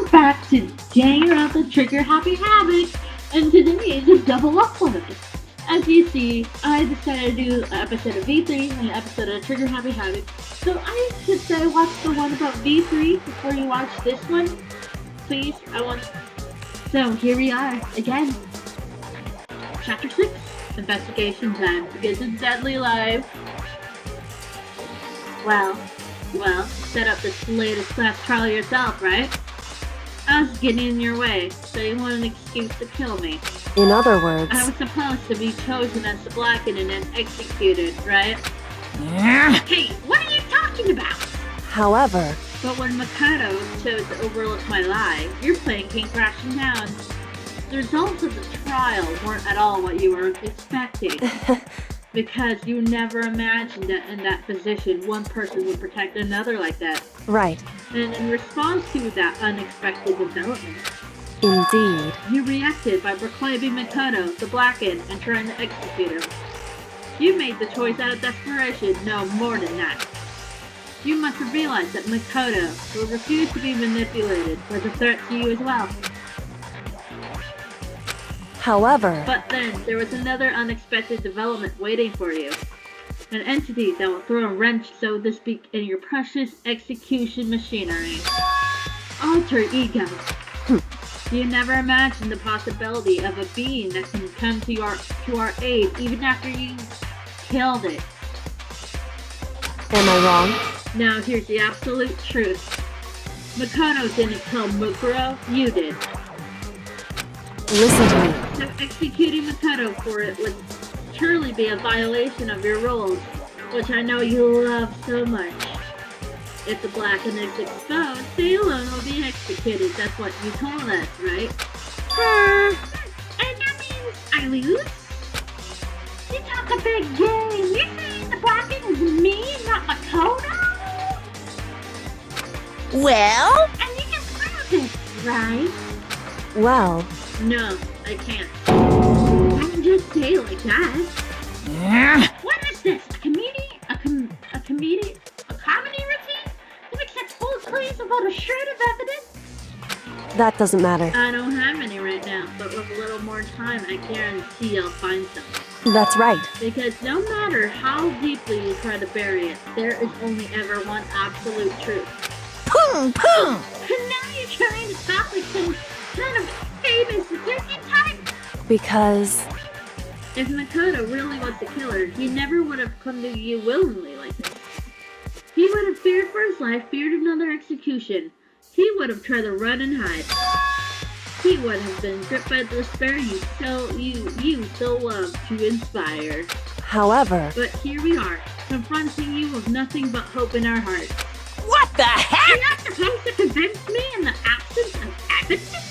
Welcome back to Danganronpa Trigger Happy Havoc, and today is a double upload. As you see, I decided to do an episode of V3 and an episode of Trigger Happy Havoc, so I should say watch the one about V3 before you watch this one. Please, So here we are, again. Chapter 6, Investigation Time, because it's deadly live. Well, set up this latest class trial yourself, right? I was getting in your way, so you want an excuse to kill me. In other words... I was supposed to be chosen as the Blackened and then executed, right? Yeah. Hey, what are you talking about? However... But when Mikado chose to overlook my lie, your plane came crashing down. The results of the trial weren't at all what you were expecting. Because you never imagined that in that position, one person would protect another like that. Right. And in response to that unexpected development, Indeed. you reacted by proclaiming Mikado the Blackened and trying to execute him. You made the choice out of desperation, no more than that. You must have realized that Mikado will refuse to be manipulated was a threat to you as well. However... But then, there was another unexpected development waiting for you. An entity that will throw a wrench, so to speak, in your precious execution machinery. Alter ego. You never imagined the possibility of a being that can come to our aid even after you killed it. Am I wrong? Now here's the absolute truth. Mikado didn't kill Mukuro, you did. Listen to me. So executing Mikado for it would surely be a violation of your rules, which I know you love so much. If the Blackened is exposed, they alone will be executed. That's what you told us, right? And that means I lose? You talk a big game. You're saying the Blackened is me, not Makoto? Well? And you can prove this, right? Well... No, I can't. Don't just say it like that. Yeah. What is this? A comedy? A comedy routine? That accepts full claims without a shred of evidence? That doesn't matter. I don't have any right now, but with a little more time, I guarantee I'll find some. That's right. Because no matter how deeply you try to bury it, there is only ever one absolute truth. Boom, boom. And now you're trying to stop like some kind of famous detective type? Because... If Makoto really was the killer, he never would have come to you willingly like this. He would have feared for his life, feared another execution. He would have tried to run and hide. He would have been gripped by the despair you so love to inspire. However... But here we are, confronting you with nothing but hope in our hearts. What the heck? You're not supposed to convince me in the absence of evidence?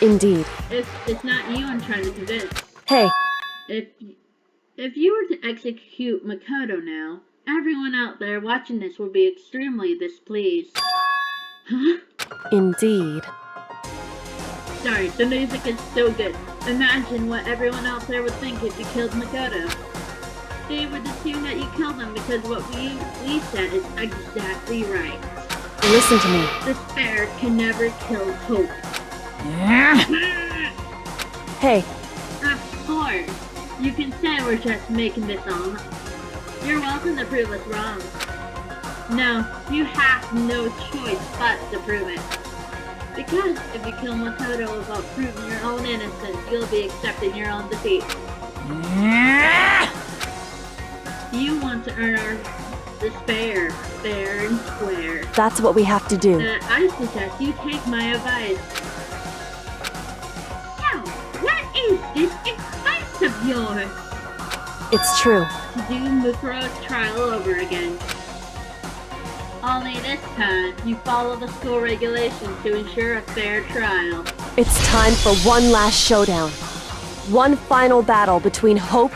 Indeed. It's not you I'm trying to convince. Hey, If you were to execute Makoto now, everyone out there watching this would be extremely displeased. Huh? indeed. Sorry, the music is so good. Imagine what everyone out there would think if you killed Makoto. They would assume that you killed him because what we said is exactly right. Listen to me. Despair can never kill hope. Yeah. Hey, Of course. You can say we're just making this all up. You're welcome to prove us wrong. No, you have no choice but to prove it. Because if you kill Makoto without proving your own innocence, you'll be accepting your own defeat. Yeah. You want to earn our despair, fair and square. that's what we have to do. I suggest you take my advice. So, what is this advice of yours? It's true. To do Mukuro's trial over again. Only this time, you follow the school regulations to ensure a fair trial. It's time for one last showdown. One final battle between hope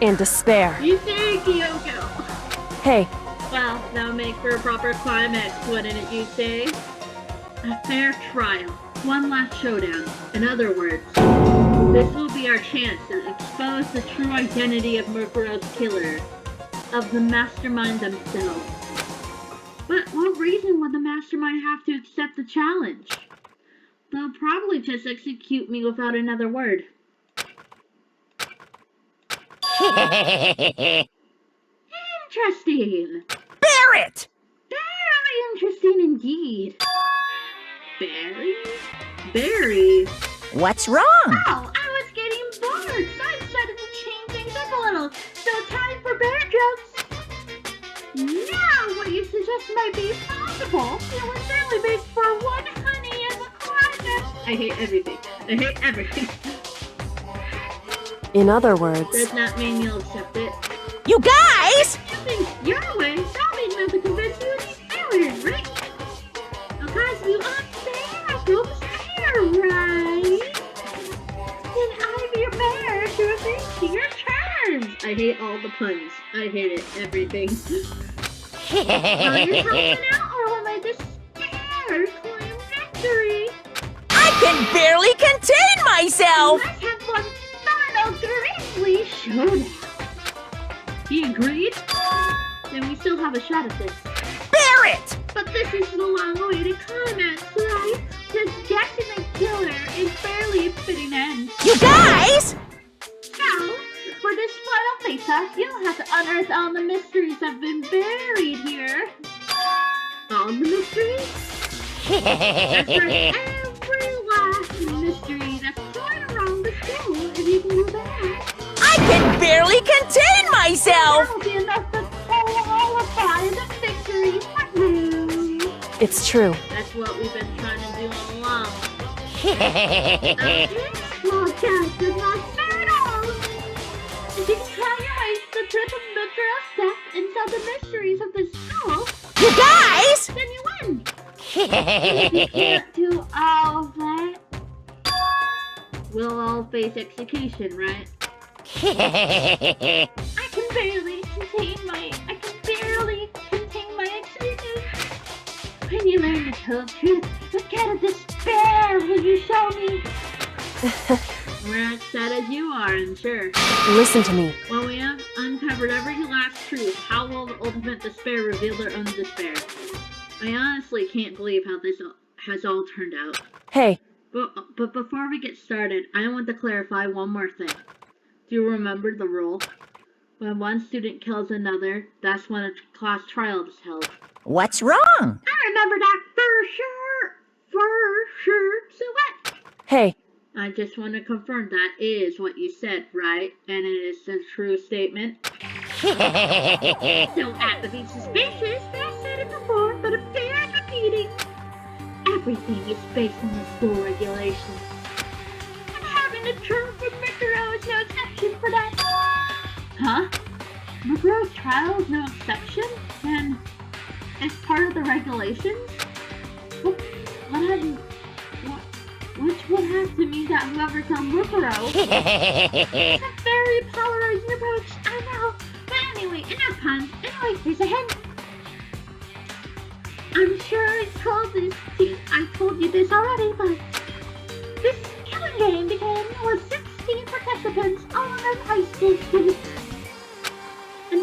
and despair. You say, Kyoko. Hey, Well, that would make for a proper climax, wouldn't it, you say? A fair trial. One last showdown. In other words, this will be our chance to expose the true identity of Mukuro's killer, of the mastermind themselves. But what reason would the mastermind have to accept the challenge? They'll probably just execute me without another word. Interesting. Barrett! Very interesting indeed. Barry? Barry? What's wrong? Oh, I was getting bored, so I decided to change things up a little. So time for bear jokes. Now, what you suggest might be possible. It was certainly based for one honey and a climate. I hate everything. I hate everything. In other words, Does not mean you'll accept it. You guys! You think your way, that means enough to convince you any failure, right? Because you unfair folks here, right? Then I'm your bear to agree to your terms. I hate all the puns. I hate it. Everything. Are you helping out, or will I just scared claim victory? I can barely contain myself! Let's have one final grisly showdown. He agreed? Then we still have a shot at this. Barrett! But this is the long-awaited climax, right? This definite killer is barely a fitting end. You guys! So, for this final face-off, you'll have to unearth all the mysteries that have been buried here. All the mysteries? That's right, every last mystery that's going around the school, if you can do that. I can barely contain myself! That'll be enough to qualify the victory for you. it's true. That's what we've been trying to do all along. Okay, well, guys, good luck at all. If you can try your ways to trip a literal step and solve the mysteries of the school, You guys! then you win. If you can't do all that, we'll all face execution, right? I can barely contain my excitement. When you learn to tell the truth, what kind of despair will you show me? We're as sad as you are, I'm sure. Listen to me. When we have uncovered every last truth, how will the ultimate despair reveal their own despair? I honestly can't believe how this has all turned out. Hey, But before we get started, I want to clarify one more thing. Do you remember the rule? When one student kills another, that's when a class trial is held. What's wrong? I remember that for sure. So what? hey, I just want to confirm that is what you said, right? And it is a true statement. Don't have to be suspicious. I said it before, but it bears repeating. Everything is based on the school regulations. And having a term for Mikuro is no exception for that. Huh? Mikuro's trial is no exception? Then it's part of the regulations? Which would have to mean that whoever killed Mukuro is a very polarizing approach. I know. But anyway, enough puns. Anyway, here's a hint. I'm sure I told you this already, but this killing game began with 16 participants, all of them high school students. And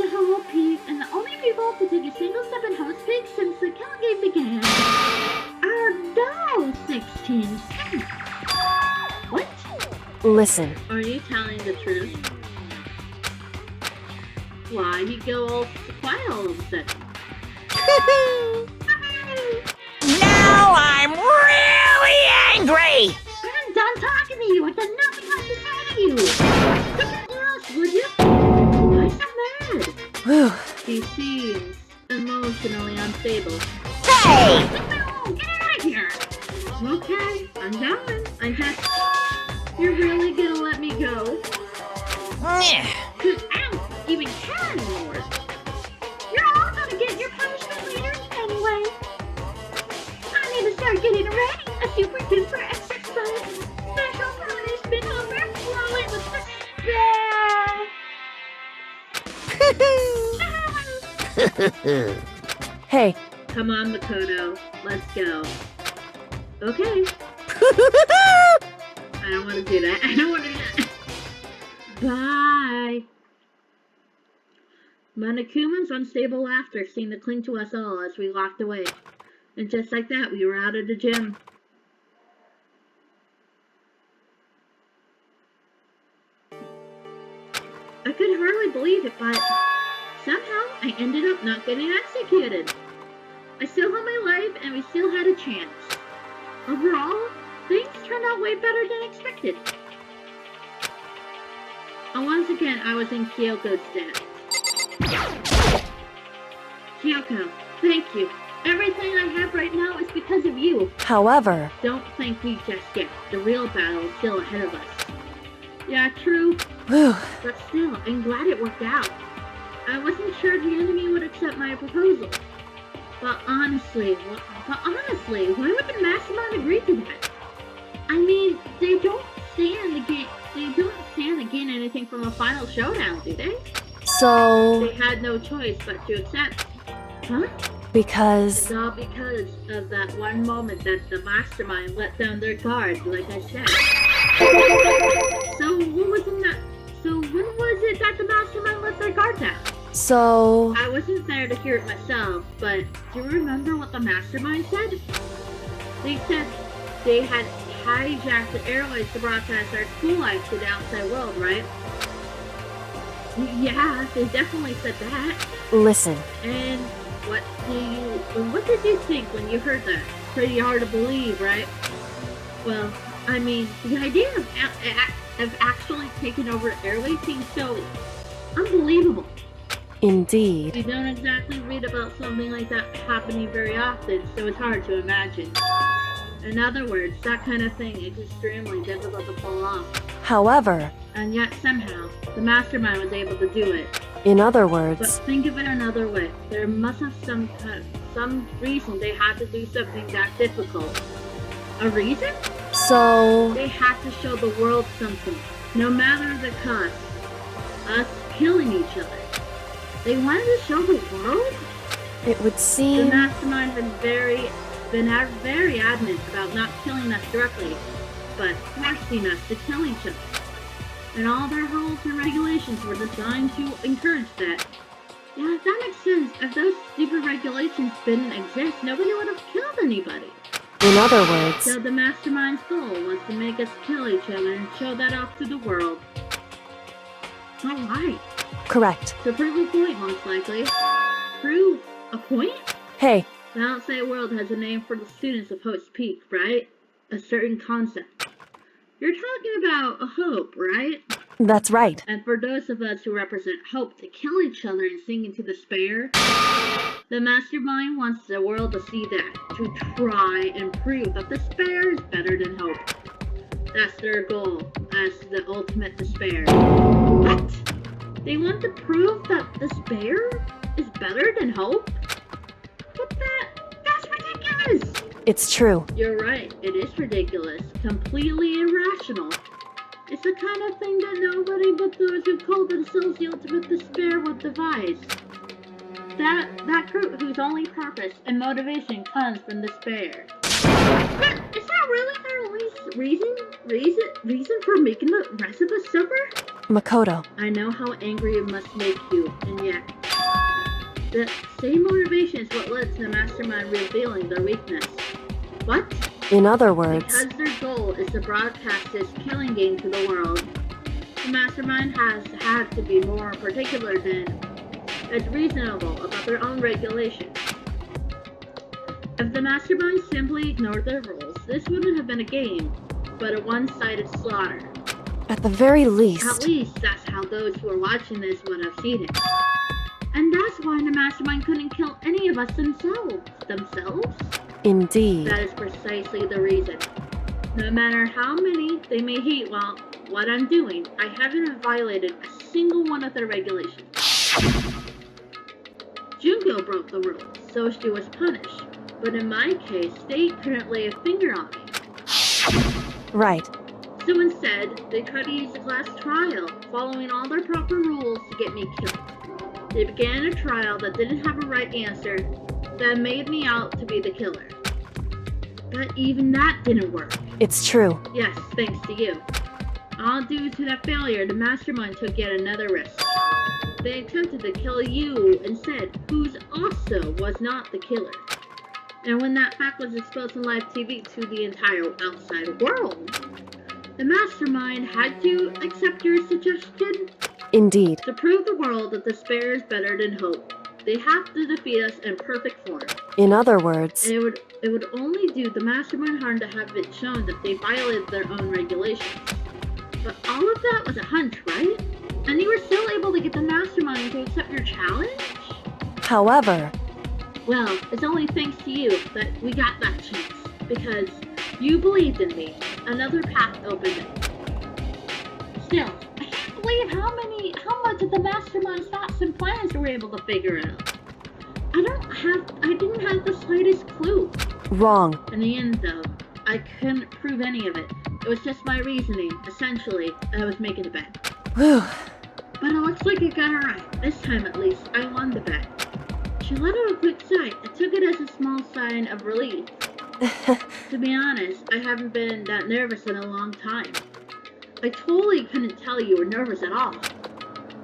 the only people to take a single step in Havoc since the killing game began are those 16 students. What? listen. Are you telling the truth? Why you go all quiet all of a sudden? Now I'm really angry! I'm done talking to you. I got nothing else to say to you. Look at us, would you? Why so mad? Whew. He seems emotionally unstable. Hey! No, get out of here. Okay, I'm going. You're really gonna let me go? Cause I don't even care anymore. You're all gonna get your punishment later anyway. I need to start getting ready. A super duper exercise. Special punishment overflowing with despair. Hey, Come on, Makoto. Let's go. Okay. I don't want to do that. I don't want to do that. Bye. Monokuma's unstable laughter seemed to cling to us all as we walked away. And just like that, we were out of the gym. believe it, but somehow I ended up not getting executed. I still had my life and we still had a chance. Overall, things turned out way better than expected. And once again, I was in Kyoko's debt. Kyoko, thank you. Everything I have right now is because of you. However, Don't think me just yet. The real battle is still ahead of us. Yeah, true. whew, But still, I'm glad it worked out. I wasn't sure the enemy would accept my proposal. But honestly, why would the mastermind agree to that? I mean, they don't stand to gain anything from a final showdown, do they? so, They had no choice but to accept. Huh? because, It's all because of that one moment that the mastermind let down their guard, like I said. So when was it that the mastermind let their guard down? so, I wasn't there to hear it myself, but do you remember what the mastermind said? They said they had hijacked the airways to broadcast our school life to the outside world, right? Yeah, they definitely said that. listen, And what did you think when you heard that? Pretty hard to believe, right? Well, I mean, the idea of actually taking over airways seems so unbelievable. indeed. We don't exactly read about something like that happening very often, so it's hard to imagine. In other words, that kind of thing is extremely difficult to pull off. However, And yet somehow, the mastermind was able to do it. in other But words, think of it another way. There must have some reason they had to do something that difficult. A reason? so, They had to show the world something, no matter the cost. Us killing each other. They wanted to show the world? it would The seem, mastermind has been very adamant about not killing us directly, but forcing us to kill each other. And all their rules and regulations were designed to encourage that. Yeah, that makes sense. If those stupid regulations didn't exist, nobody would have killed anybody. in other words, So the mastermind's goal was to make us kill each other and show that off to the world. Alright. correct. To prove a point, most likely. Prove a point? Hey, The outside world has a name for the students of Hope's Peak, right? A certain concept. You're talking about a hope, right? that's right. And for those of us who represent hope to kill each other and sink into despair, the mastermind wants the world to see that, to try and prove that despair is better than hope. That's their goal, as the ultimate despair. What? They want to prove that despair is better than hope? But that's ridiculous! It's true. You're right, it is ridiculous. Completely irrational. It's the kind of thing that nobody but those who call themselves the ultimate despair would devise. That group whose only purpose and motivation comes from despair. But is that really their only reason for making the rest of us suffer? Makoto, I know how angry it must make you, and yet the same motivation is what led to the mastermind revealing their weakness. What? in other words, Because their goal is to broadcast this killing game to the world, the mastermind has had to be more particular than is reasonable about their own regulations. If the mastermind simply ignored their rules, this wouldn't have been a game, but a one-sided slaughter. at the very At least, least that's how those who are watching this would have seen it. And that's why the mastermind couldn't kill any of us themselves. indeed. That is precisely the reason. No matter how many they may hate what I'm doing, I haven't violated a single one of their regulations. Junko broke the rules, so she was punished. But in my case, they couldn't lay a finger on me. Right. So instead, they tried to use a class trial, following all their proper rules to get me killed. They began a trial that didn't have a right answer, that made me out to be the killer. But even that didn't work. It's true. Yes, thanks to you. All due to that failure, the mastermind took yet another risk. They attempted to kill you instead, who also was not the killer. And when that fact was exposed on live TV to the entire outside world, the mastermind had to accept your suggestion. Indeed. To prove the world that despair is better than hope, they have to defeat us in perfect form. In other words, And it would only do the mastermind harm to have it shown that they violated their own regulations. But all of that was a hunch, right? And you were still able to get the mastermind to accept your challenge? however, Well, it's only thanks to you that we got that chance. Because you believed in me. Another path opened up. Still, I can't believe how much of the mastermind's thoughts and plans you were able to figure out. I didn't have the slightest clue. wrong. In the end, though, I couldn't prove any of it. It was just my reasoning. Essentially, I was making a bet. Whew. But it looks like it got it right. This time, at least, I won the bet. She let out a quick sigh and took it as a small sign of relief. To be honest, I haven't been that nervous in a long time. I totally couldn't tell you were nervous at all.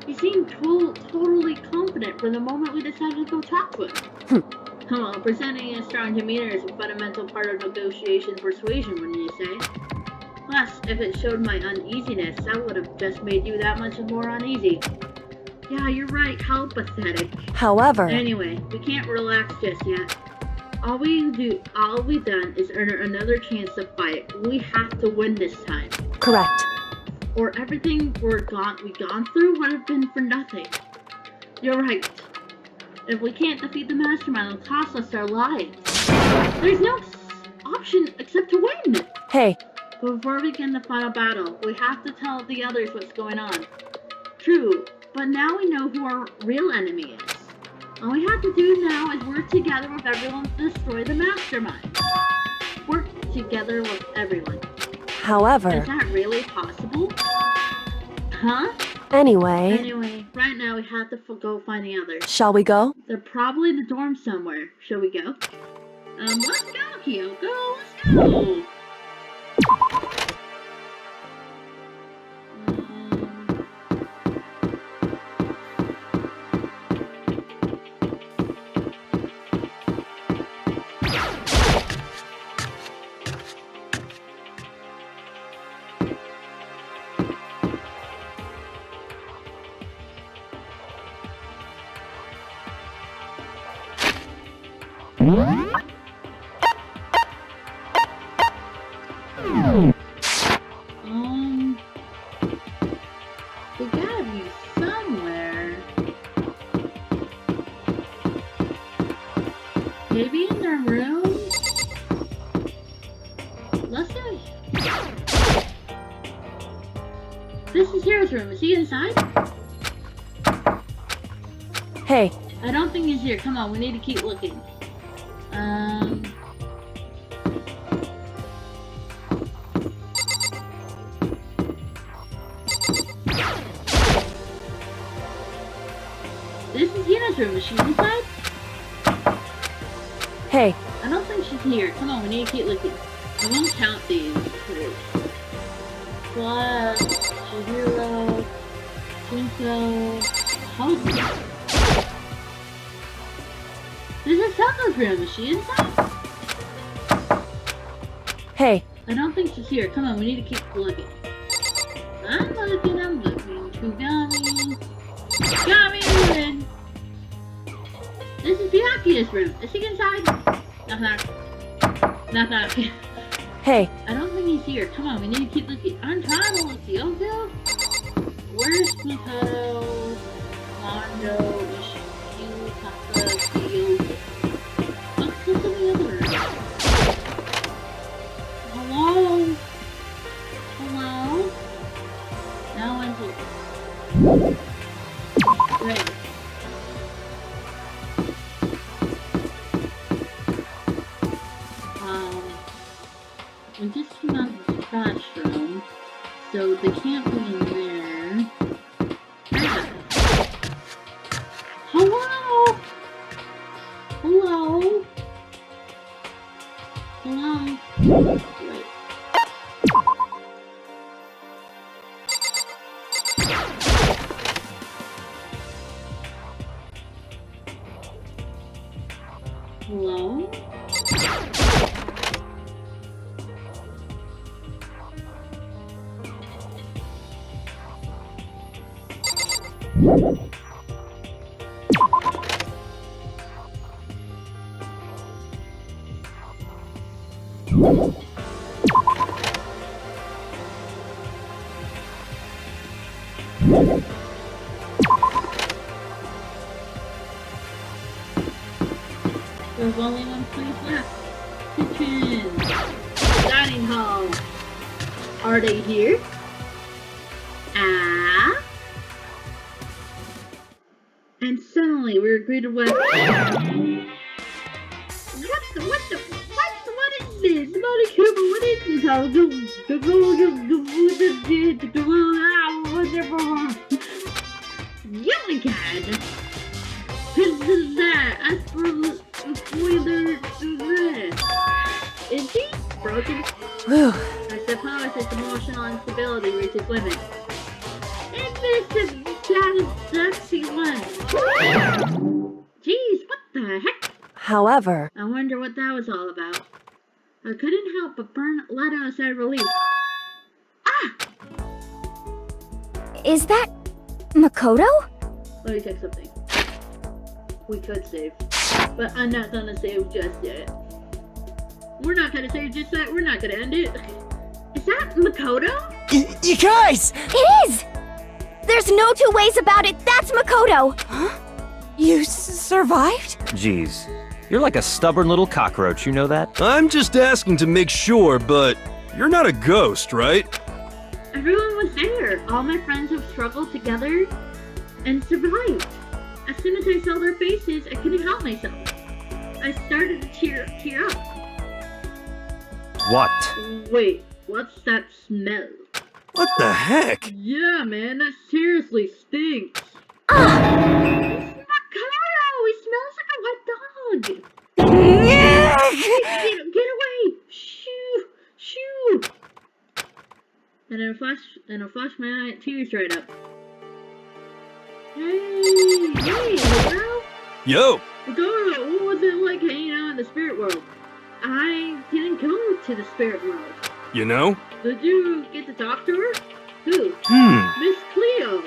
You seemed totally confident from the moment we decided to go talk to him. Well, presenting a strong demeanor is a fundamental part of negotiation persuasion, wouldn't you say? Plus, if it showed my uneasiness, that would have just made you that much more uneasy. Yeah, you're right, how pathetic. However, Anyway, we can't relax just yet. All we've done is earn another chance to fight. We have to win this time. correct. Or everything we've gone through would have been for nothing. You're right. If we can't defeat the mastermind, it'll cost us our lives. There's no option except to win. Hey, But before we begin the final battle, we have to tell the others what's going on. True, but now we know who our real enemy is. All we have to do now is work together with everyone to destroy the mastermind. Work together with everyone. however, Is that really possible? Huh? anyway, Anyway, right now we have to go find the others. shall we go? They're probably in the dorm somewhere. Shall we go? Let's go, Kyoko. Let's go. They gotta be somewhere. Maybe in their room? Let's see. This is Hero's room. Is he inside? Hey, I don't think he's here. Come on, we need to keep looking. This is Hina's room. Is she inside? hey, I don't think she's here. Come on, we need to keep looking. I won't count these. Plus, Chihiro, Shinko, Havoc. This is Sako's room. Is she inside? hey, I don't think she's here. Come on, we need to keep looking. I'm looking. Kugami. Kugami! This is Byakuya's room. Is he inside? Knock knock. hey, I don't think he's here. Come on, we need to keep looking. I'm trying to look. Kyoko? Where's Mikado? Mondo, Ishiki, Taka, Kyoko? Let's look in the other room. Hello? Hello? Now I'm here. Great. We just came out of the trash room, so they can't be in there. Ah. Hello? Hello? Hello? Wait. Hello? There's only one place left. Kitchen. Dining hall. Are they here? Ah? And suddenly we were greeted with... What is this? Monokuma, what is this? You again? Who's that? As for is he broken? Whew. I suppose his emotional instability reaches limits. And this is sexy one. Jeez, what the heck? However, I wonder what that was all about. I couldn't help but let out a sigh of relief. Ah! Is that Makoto? Let me check something. We could save, but I'm not gonna save just yet. We're not gonna save just yet. We're not gonna end it. Is that Makoto? You guys! It is! There's no two ways about it. That's Makoto. Huh? You survived? Jeez, you're like a stubborn little cockroach, you know that? I'm just asking to make sure, but you're not a ghost, right? Everyone was there. All my friends have struggled together and survived. As soon as I saw their faces, I couldn't help myself. I started to tear up. What? Wait, what's that smell? What the heck? Yeah, man, that seriously stinks. Ah! It's Makoto! He smells like a wet dog! Get away! Shoo! Shoo! And in a flash, my tears dried up. Hey, bro! Yo! Makoto, what was it like hanging out in the spirit world? I didn't go to the spirit world. You know? Did you get to talk to her? Who? Miss Cleo.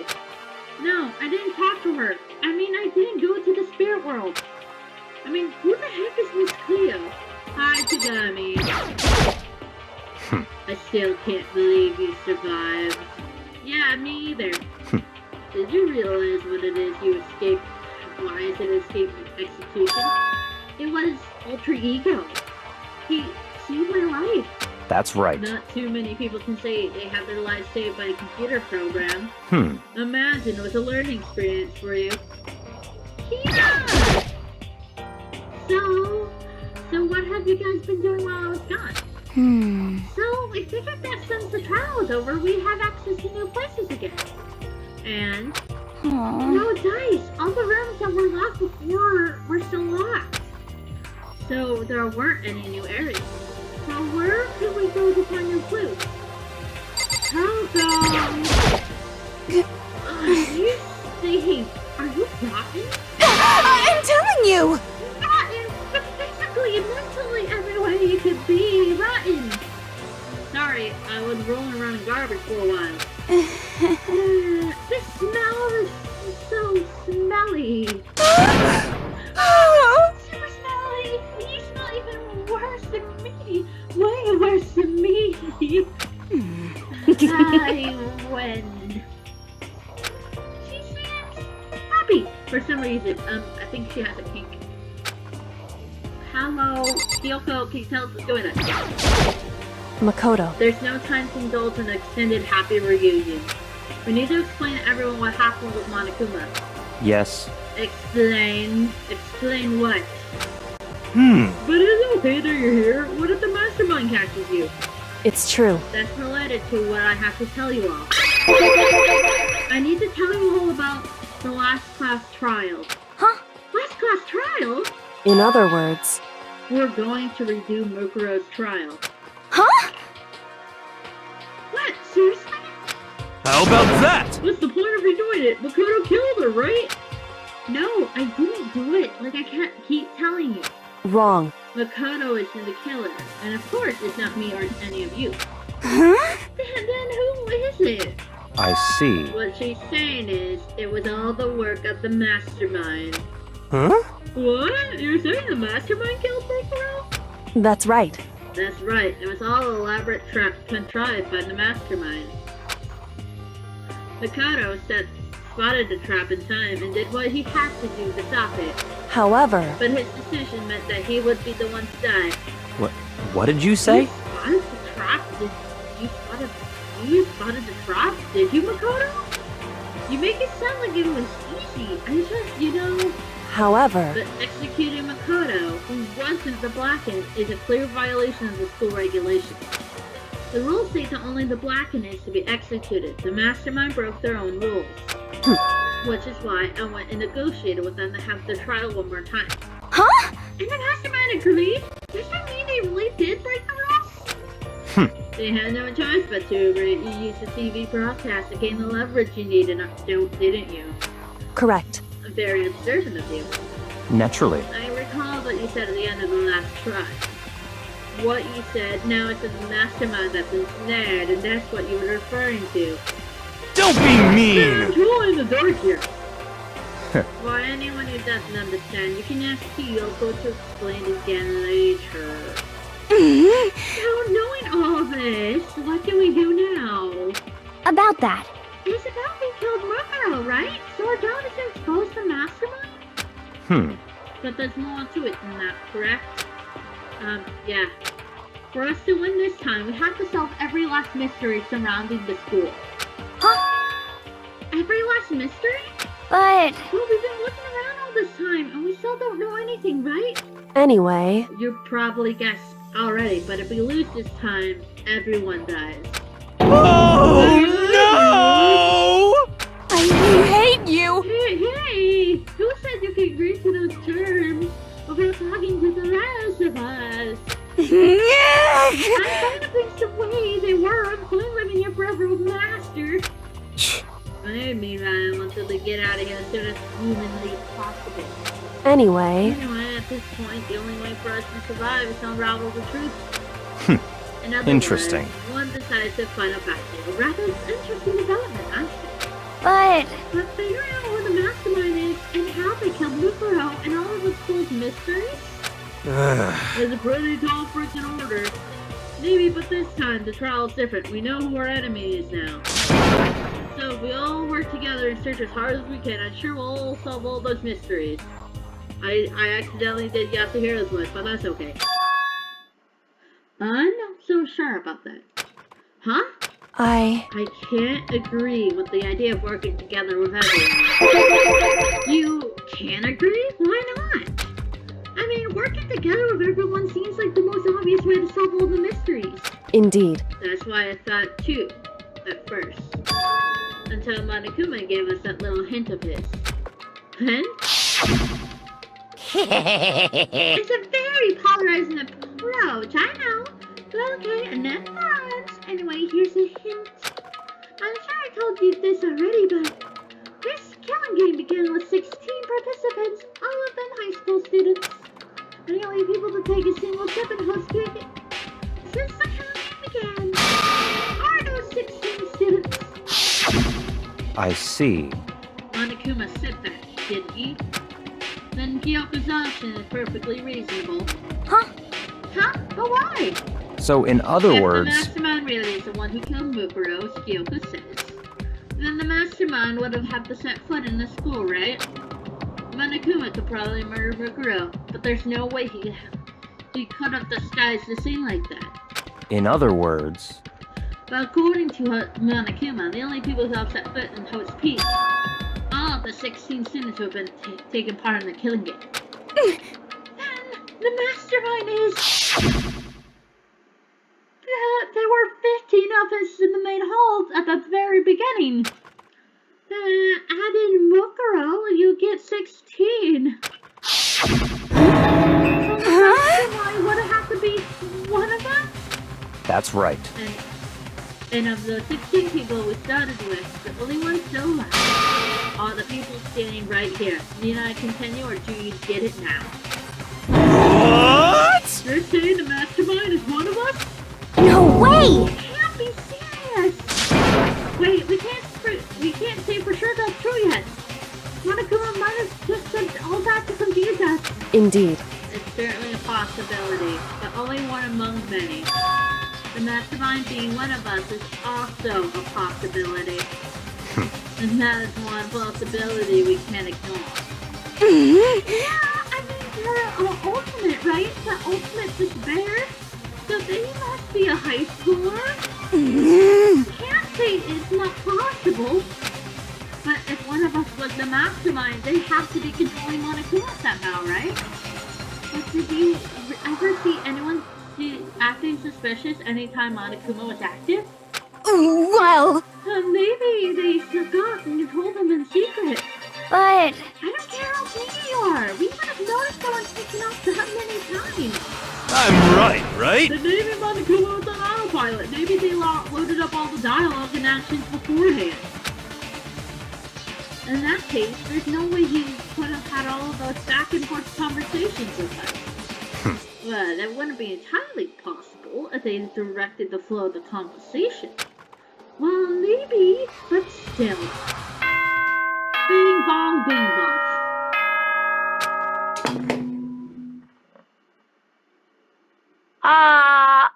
No, I didn't talk to her. I mean, I didn't go to the spirit world. I mean, who the heck is Miss Cleo? Hi, Tagami. I still can't believe you survived. Yeah, me either. Did you realize what it is you escaped? Why is it escaping execution? It was Ultra Ego. He saved my life. That's right. Not too many people can say they have their lives saved by a computer program. Imagine it was a learning experience for you. Yeah! So what have you guys been doing while I was gone? So, I figured that since the trial is over, we have access to new places again. And no dice. All the rooms that were locked before were still locked. So there weren't any new areas. So where can we go to find new clues? How come? You stink. Are you rotten? I'm telling you! Rotten, but physically and mentally every way you could be rotten. Sorry, I was rolling around in garbage for a while. The smell is so smelly. Super smelly. You smell even worse than me. Way worse than me. I win. She seems happy for some reason. I think she has a kink. Hello, Kyoko, can you tell us what's going on? Makoto. There's no time to indulge in an extended happy reunion. We need to explain to everyone what happened with Monokuma. Yes. Explain? Explain what? But it's okay that you're here. What if the mastermind catches you? It's true. That's related to what I have to tell you all. I need to tell you all about the last class trial. Huh? Last class trial? In other words, We're going to redo Mukuro's trial. Huh? What? Seriously? how about that? What's the point of redoing it? Makoto killed her, right? No, I didn't do it. Like I can't keep telling you. wrong. Makoto isn't the killer, and of course it's not me or any of you. Huh? Then who is it? I see. What she's saying is, it was all the work of the mastermind. Huh? What? You're saying the mastermind killed Mikuro? That's right. That's right. It was all elaborate trap contrived by the mastermind. Mikado spotted the trap in time and did what he had to do to stop it. However, But his decision meant that he would be the one to die. What did you say? You spotted the trap? You spotted the trap? Did you, Makoto? You make it sound like it was easy. I just, however, But executing Makoto, who wasn't the Blackened, is a clear violation of the school regulations. The rules state that only the Blackened is to be executed. The mastermind broke their own rules. Which is why I went and negotiated with them to have the trial one more time. Huh? And the mastermind agreed? Does that mean they really did break the rules? They had no choice but to agree. You used the TV broadcast to gain the leverage you needed, didn't you? correct. Very observant of you. Naturally. I recall what you said at the end of the last try. What you said, now it's the mastermind that's ensnared, and that's what you were referring to. Don't be I'm mean! truly in the dark here. For anyone who doesn't understand, you can ask Kyoko to explain it again later. Now, knowing all this, what do we do now? About that. It's about we killed Murmuro, right? So our job is to expose the mastermind? But there's more to it than that, correct? Yeah. For us to win this time, we have to solve every last mystery surrounding the school. Huh? Every last mystery? But... Well, we've been looking around all this time, and we still don't know anything, right? Anyway, You probably guessed already, but if we lose this time, everyone dies. Oh no! I hate you! Hey! Who said you could agree to those terms without talking to the rest of us? I'm trying to think the way they were. I'm fully living here forever with Master. Meanwhile, until they get out of here as soon as humanly possible. anyway, Anyway, at this point, the only way for us to survive is to unravel the truth. In other Interesting. words, one decides to find a battle. Rather, it's interesting development, actually. But... But figuring out where the mastermind is and how they killed Mukuro and all of the school's mysteries is a pretty tall freaking order. Maybe, but this time the trial is different. We know who our enemy is now. So if we all work together and search as hard as we can, I'm sure we'll all solve all those mysteries. I accidentally did Yasuhira's list, but that's okay. I'm not so sure about that. Huh? I can't agree with the idea of working together with everyone. You can't agree? Why not? I mean, working together with everyone seems like the most obvious way to solve all the mysteries. indeed. That's why I thought too, at first. Until Monokuma gave us that little hint of his. Hint? It's a very polarizing approach, I know. But okay, enough thoughts. Anyway, here's a hint. I'm sure I told you this already, but this killing game began with 16 participants, all of them high school students. The only people to take a single sip and host cricket since the killing game began are those 16 students. I see. Monokuma said that, didn't he? Then Kyoko's option is perfectly reasonable. Huh? Huh? But why? So, in other If words, the mastermind really is the one who killed Mukuro, as Kyoko says, then the mastermind would have had to set foot in the school, right? Monokuma could probably murder Mukuro, but there's no way he could have disguised the scene like that. in other words, But according to Monokuma, the only people who have set foot in Host Peak, all of the 16 students who have been taking part in the killing game. Then the mastermind is... there were 15 of us in the main hall at the very beginning. Add in Mukuro, you get 16. So the mastermind would have to be one of us? that's right. And of the 16 people we started with, the only ones still left are the people standing right here. Need I continue, or do you get it now? What? You're saying the mastermind is one of us? No way! Can't be serious! Wait, we can't can't say for sure that's true yet. Monokuma might have just sent all that to confuse us. Indeed. It's certainly a possibility, but only one among many. The mastermind being one of us is also a possibility. And that is one possibility we can't ignore. Yeah, I mean, they're ultimate, right? The ultimate despair? So they must be a high schooler? Can't say it's not possible. But if one of us was the mastermind, they have to be controlling Monokuma somehow, right? But did you ever see anyone acting suspicious anytime Monokuma was active? Well, Maybe they forgot and controlled him in secret. but... I don't care how clean you are. We would have noticed someone taking off that many times. I'm right? Then maybe Monokuma was on autopilot. Maybe they loaded up all the dialogue and actions beforehand. In that case, there's no way he could have had all of those back and forth conversations with us. Well, that wouldn't be entirely possible if they directed the flow of the conversation. Well, maybe, but still. Bing bong, bing bong.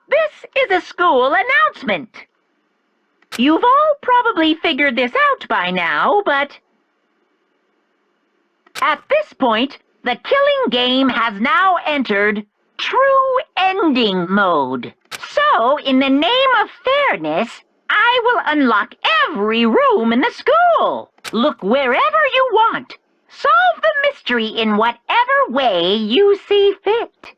This is a school announcement. You've all probably figured this out by now, but at this point, the killing game has now entered true ending mode. So, in the name of fairness, I will unlock every room in the school. Look wherever you want. Solve the mystery in whatever way you see fit.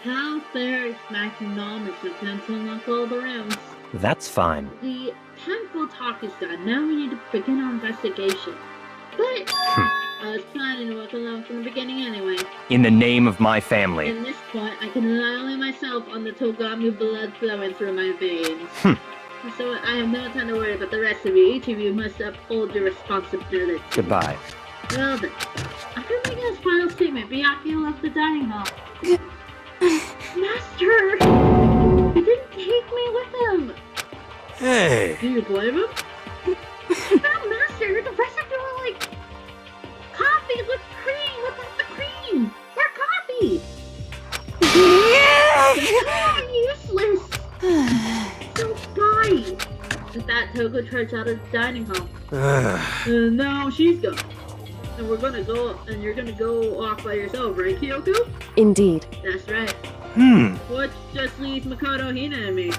How fair is smacking Nomus attempt to unlock all the rooms? That's fine. The tactful talk is done. Now we need to begin our investigation. But I was planning to work alone from the beginning anyway. In the name of my family. At this point, I can rely only myself on the Togamu blood flowing through my veins. So I have no time to worry about the rest of you. Each of you must uphold your responsibility. Goodbye. Well then, after making his final statement, Byakuya left the dining hall. Master! He didn't take me with him! Hey. Do you blame him? No, Master! The rest of you are like coffee with cream without the cream! They're coffee! They're useless! So bye! With that, Toko trudged out of the dining hall. And now she's gone. And we're gonna go, and you're gonna go off by yourself, right, Kyoko? Indeed. That's right. Which just leaves Makoto, Hina, and me.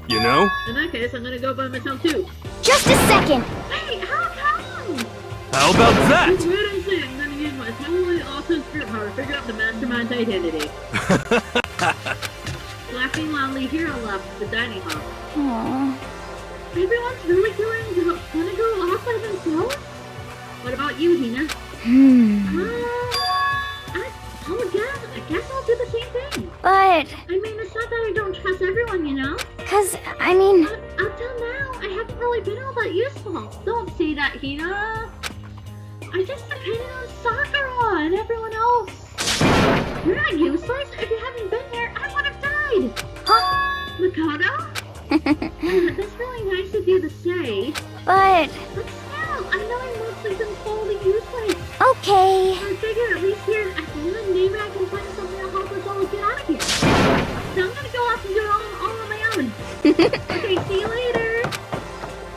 You know? In that case, I'm gonna go by myself too. Just a second! Hey, how come? How about that? Just wait and see. I'm gonna use my totally awesome spirit power to figure out the mastermind's identity. Laughing loudly, Hiro left the dining hall. Aww. Everyone's really gonna go off by themselves? What about you, Hina? I guess I'll do the same thing. But, I mean, it's not that I don't trust everyone, you know? cause, I mean... Up till now, I haven't really been all that useful. Don't say that, Hina. I just depended on Sakura and everyone else. You're not useless. If you hadn't been there, I would have died. Huh? Makoto? That's really nice of you to say. But still, I know I've mostly been totally useless. okay. I figure at least here at the end, maybe I can find something to help us all get out of here. So I'm gonna go off and do it all on my own. Okay, see you later.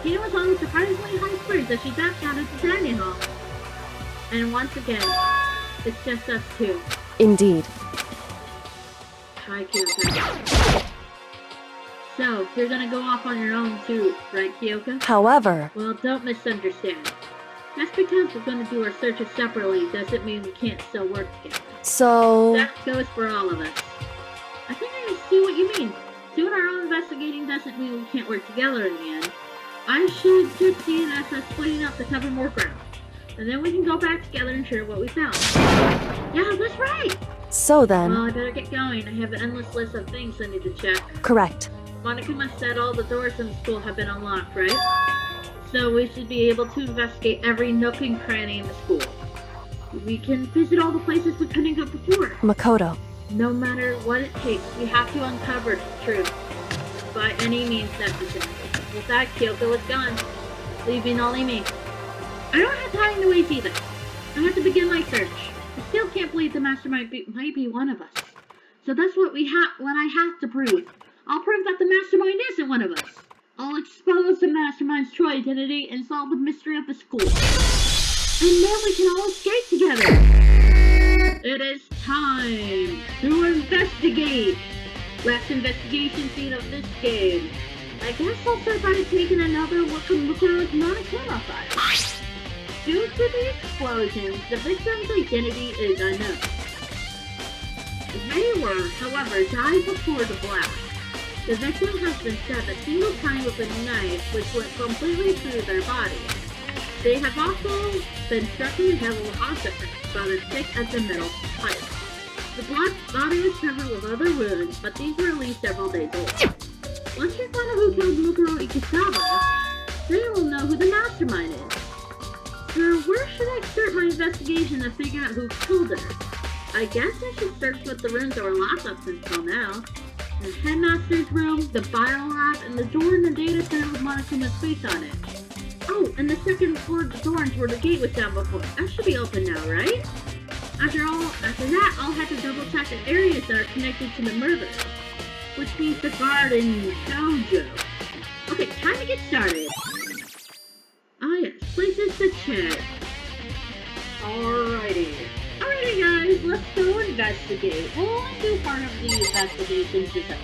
Tina was on surprisingly high spirits as she danced out of the dining hall. And once again, it's just us two. Indeed. Hi, Kyoko. So, you're gonna go off on your own too, right, Kyoko? However, Well, don't misunderstand. Just because we're gonna do our searches separately doesn't mean we can't still work together. so... That goes for all of us. I think I see what you mean. Doing our own investigating doesn't mean we can't work together in the end. I should just see it as us splitting up to cover more ground. And then we can go back together and share what we found. Yeah, that's right! So then... Well, I better get going. I have an endless list of things I need to check. Correct. Monokuma said all the doors in the school have been unlocked, right? So we should be able to investigate every nook and cranny in the school. We can visit all the places we couldn't go before. Makoto, No matter what it takes, we have to uncover the truth. By any means necessary. With that, Kyoko is gone, leaving only me. I don't have time to waste either. I have to begin my search. I still can't believe the mastermind might be one of us. So that's what I have to prove. I'll prove that the mastermind isn't one of us. I'll expose the mastermind's true identity and solve the mystery of the school. And then we can all escape together. It is time to investigate. Last investigation scene of this game. I guess I'll start by taking another look at Mukuro's Monokuma file. Due to the explosions, the victim's identity is unknown. They were, however, died before the blast. The victim has been stabbed a single time with a knife which went completely through their body. They have also been struck in the head with objects about as thick as the middle pipe. The blood body was covered with other wounds, but these were at least several days old. Once we find out who killed Mukuro Ikisawa, then we'll know who the mastermind is. So where should I start my investigation to figure out who killed her? I guess I should search with the rooms that were locked up until now. The headmaster's room, the bio lab, and the door in the data center with Monokuma's face on it. Oh, and the second floor dorms where the gate was down before. That should be open now, right? After that, I'll have to double check the areas that are connected to the murder. Which means the garden dojo. Okay, time to get started. Ah yes, places to check. Alrighty guys, let's go investigate. We'll only do part of the investigation today.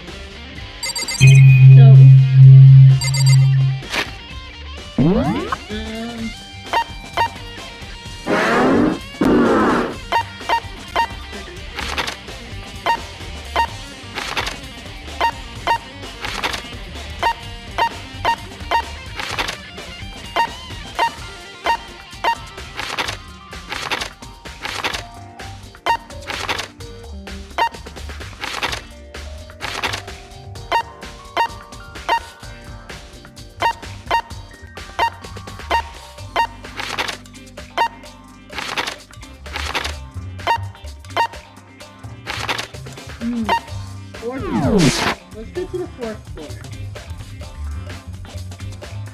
Let's go to the fourth floor.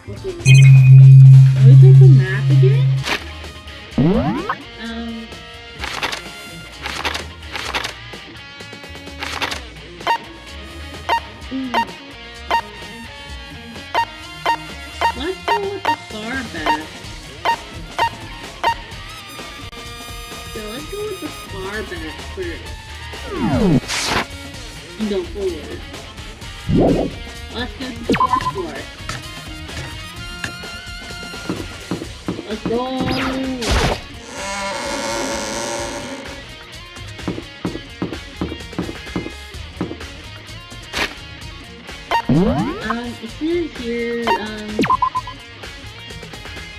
Okay. Can we take the map again? Let's go with the far back. So let's go with the far back first. And go forward. Let's go to the fourth floor. Let's go! It says here,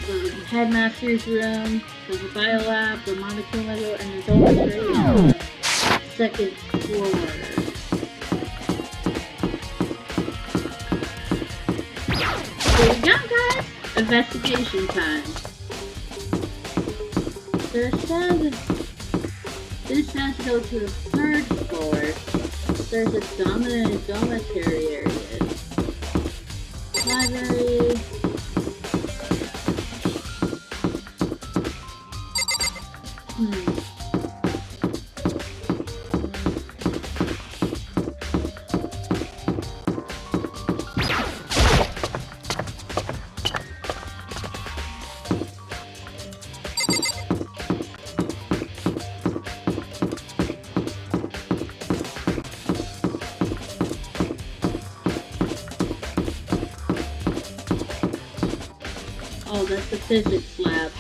the headmaster's room, the bio lab, the Monokuma room, and the dormitory on the second floor. Here we go, guys! Investigation time. This says go to the third floor. There's a dormitory area. Library. Oh, that's the physics lab.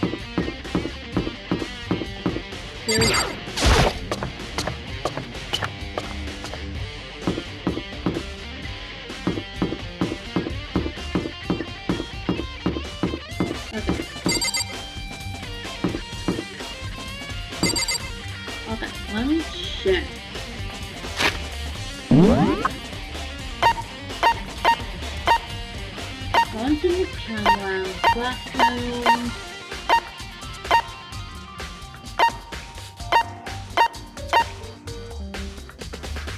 There we go. Okay, let me check. Once in the camera, classroom.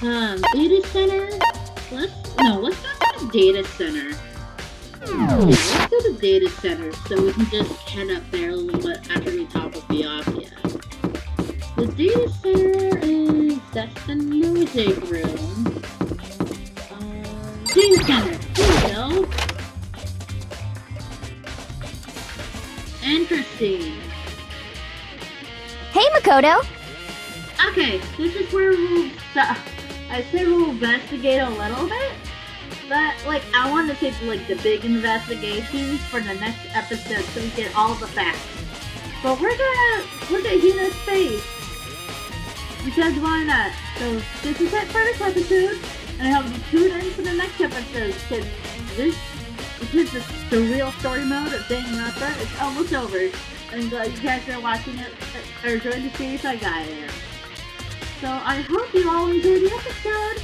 Data center? Let's go to the data center. Yeah, let's go to data center so we can just head up there a little bit after we talk with the Avia. The data center that's the music room. Data center, here we go. Interesting. Hey, Makoto! Okay, this is where I say we'll investigate a little bit, but like I want to take like the big investigations for the next episode so we get all the facts. But we're gonna look at Hina's face because why not? So this is it for this episode, and I hope you tune in for the next episode because this is the real story mode of Danganronpa. It's almost over. I'm glad you guys are watching it or enjoying the series like I am. So I hope you all enjoyed the episode,